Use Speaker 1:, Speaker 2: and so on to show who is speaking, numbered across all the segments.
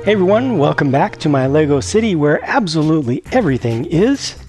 Speaker 1: Hey everyone, welcome back to my Lego city where absolutely everything is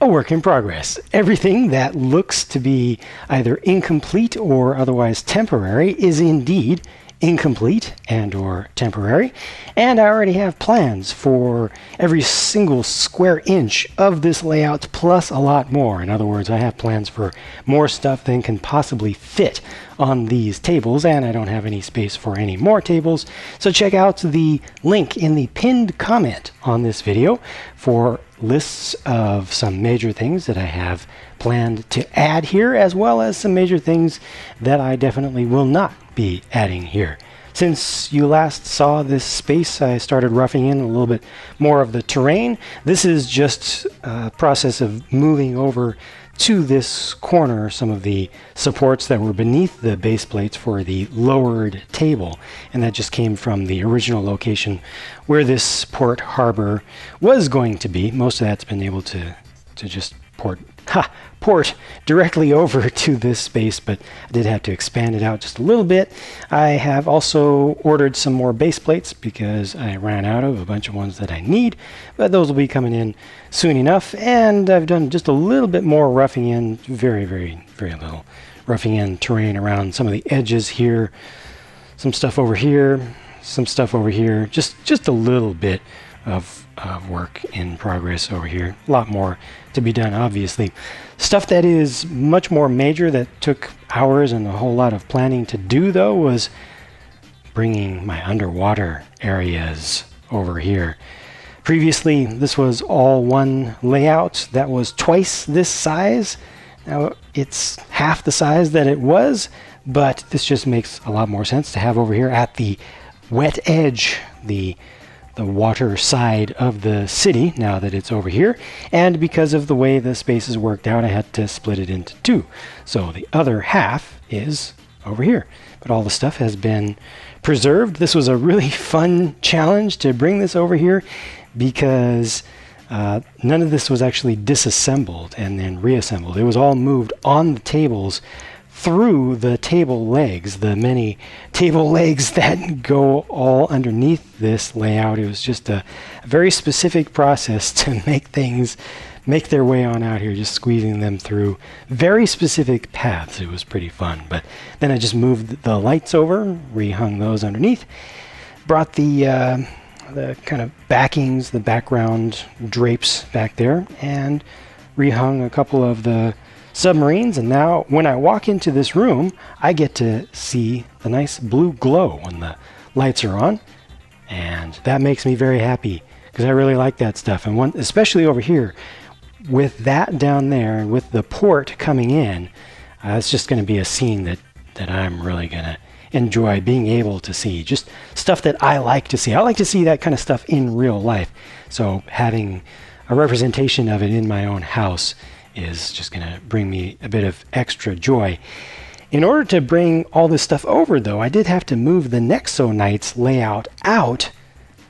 Speaker 1: a work in progress. Everything that looks to be either incomplete or otherwise temporary is indeed incomplete and or temporary, and I already have plans for every single square inch of this layout plus a lot more. In other words, I have plans for more stuff than can possibly fit on these tables, and I don't have any space for any more tables, so check out the link in the pinned comment on this video for lists of some major things that I have planned to add here, as well as some major things that I definitely will not be adding here. Since you last saw this space, I started roughing in a little bit more of the terrain. This is just a process of moving over to this corner some of the supports that were beneath the base plates for the lowered table, and that just came from the original location where this port harbor was going to be. Most of that's been able to just port directly over to this space, but I did have to expand it out just a little bit. I have also ordered some more base plates because I ran out of a bunch of ones that I need, but those will be coming in soon enough. And I've done just a little bit more roughing in, very little roughing in terrain around some of the edges here, some stuff over here, some stuff over here, just a little bit of work in progress over here. A lot more to be done, obviously. Stuff that is much more major that took hours and a whole lot of planning to do, though, was bringing my underwater areas over here. Previously, this was all one layout that was twice this size. Now it's half the size that it was, but this just makes a lot more sense to have over here at the wet edge, the water side of the city, now that it's over here. And because of the way the spaces worked out, I had to split it into two. So the other half is over here. But all the stuff has been preserved. This was a really fun challenge to bring this over here because none of this was actually disassembled and then reassembled. It was all moved on the tables through the table legs, the many table legs that go all underneath this layout. It was just a very specific process to make things make their way on out here, just squeezing them through very specific paths. It was pretty fun. But then I just moved the lights over, rehung those underneath, brought the kind of backings, the background drapes back there, and rehung a couple of the submarines. And now when I walk into this room, I get to see the nice blue glow when the lights are on, and that makes me very happy because I really like that stuff. And especially over here with that down there and with the port coming in, it's just going to be a scene that I'm really going to enjoy being able to see. Just stuff that I like to see. I like to see that kind of stuff in real life, so having a representation of it in my own house is just going to bring me a bit of extra joy. In order to bring all this stuff over, though, I did have to move the Nexo Knights layout out,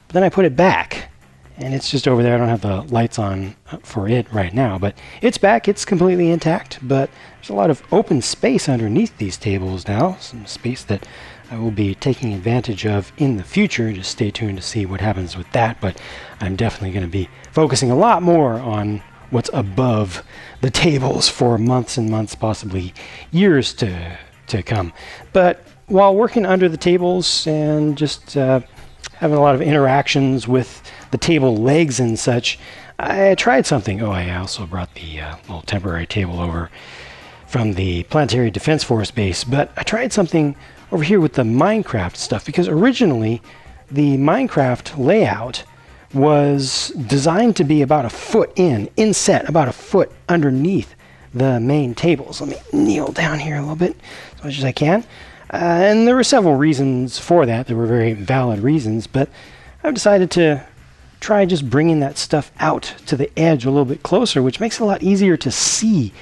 Speaker 1: but then I put it back, and it's just over there. I don't have the lights on for it right now, but it's back. It's completely intact, but there's a lot of open space underneath these tables now, some space that I will be taking advantage of in the future. Just stay tuned to see what happens with that, but I'm definitely going to be focusing a lot more on what's above the tables for months and months, possibly years to come. But while working under the tables and just having a lot of interactions with the table legs and such, I tried something. Oh, I also brought the little temporary table over from the Planetary Defense Force base, but I tried something over here with the Minecraft stuff, because originally the Minecraft layout was designed to be about a foot inset, about a foot underneath the main tables. Let me kneel down here a little bit as much as I can. And there were several reasons for that. There were very valid reasons, but I've decided to try just bringing that stuff out to the edge a little bit closer, which makes it a lot easier to see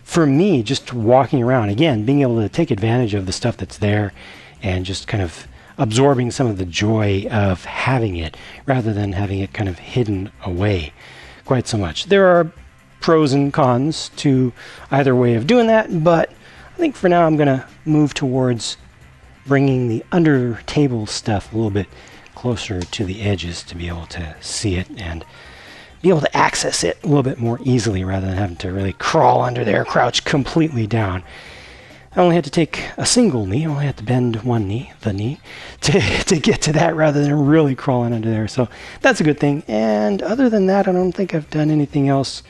Speaker 1: for me just walking around. Again, being able to take advantage of the stuff that's there and just kind of absorbing some of the joy of having it rather than having it kind of hidden away quite so much. There are pros and cons to either way of doing that, but I think for now I'm going to move towards bringing the under table stuff a little bit closer to the edges to be able to see it and be able to access it a little bit more easily rather than having to really crawl under there, crouch completely down. I only had to take a single knee. I only had to bend one knee, the knee, to get to that rather than really crawling under there. So that's a good thing. And other than that, I don't think I've done anything else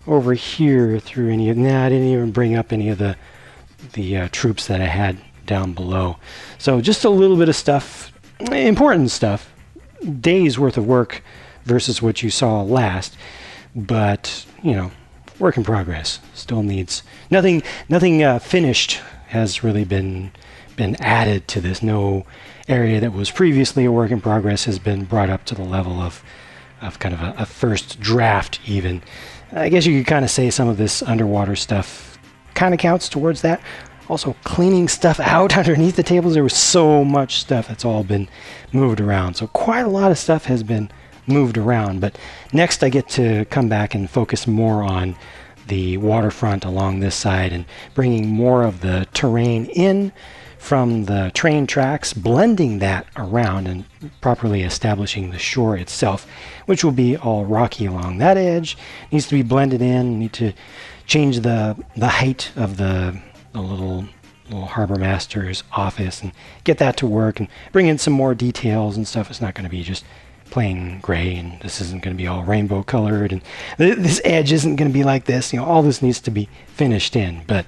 Speaker 1: over here through any of... Nah, I didn't even bring up any of the troops that I had down below. So just a little bit of stuff, important stuff, days worth of work versus what you saw last. But, you know, work in progress. Still needs nothing finished has really been added to this. No area that was previously a work in progress has been brought up to the level of kind of a first draft even. I guess you could kind of say some of this underwater stuff kind of counts towards that. Also cleaning stuff out underneath the tables. There was so much stuff that's all been moved around. So quite a lot of stuff has been moved around. But next I get to come back and focus more on the waterfront along this side and bringing more of the terrain in from the train tracks, blending that around and properly establishing the shore itself, which will be all rocky along that edge. Needs to be blended in. Need to change the height of the little harbor master's office and get that to work and bring in some more details and stuff. It's not going to be just plain gray, and this isn't going to be all rainbow colored, and this edge isn't going to be like this. You know, all this needs to be finished in, but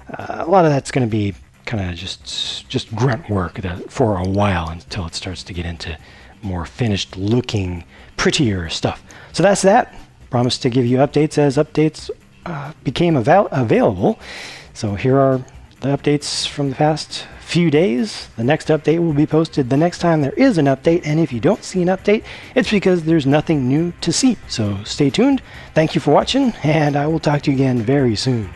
Speaker 1: a lot of that's going to be kind of just grunt work for a while until it starts to get into more finished looking, prettier stuff. So that's that. Promise to give you updates as updates became available. So here are the updates from the past few days. The next update will be posted the next time there is an update, and if you don't see an update, it's because there's nothing new to see. So stay tuned. Thank you for watching, and I will talk to you again very soon.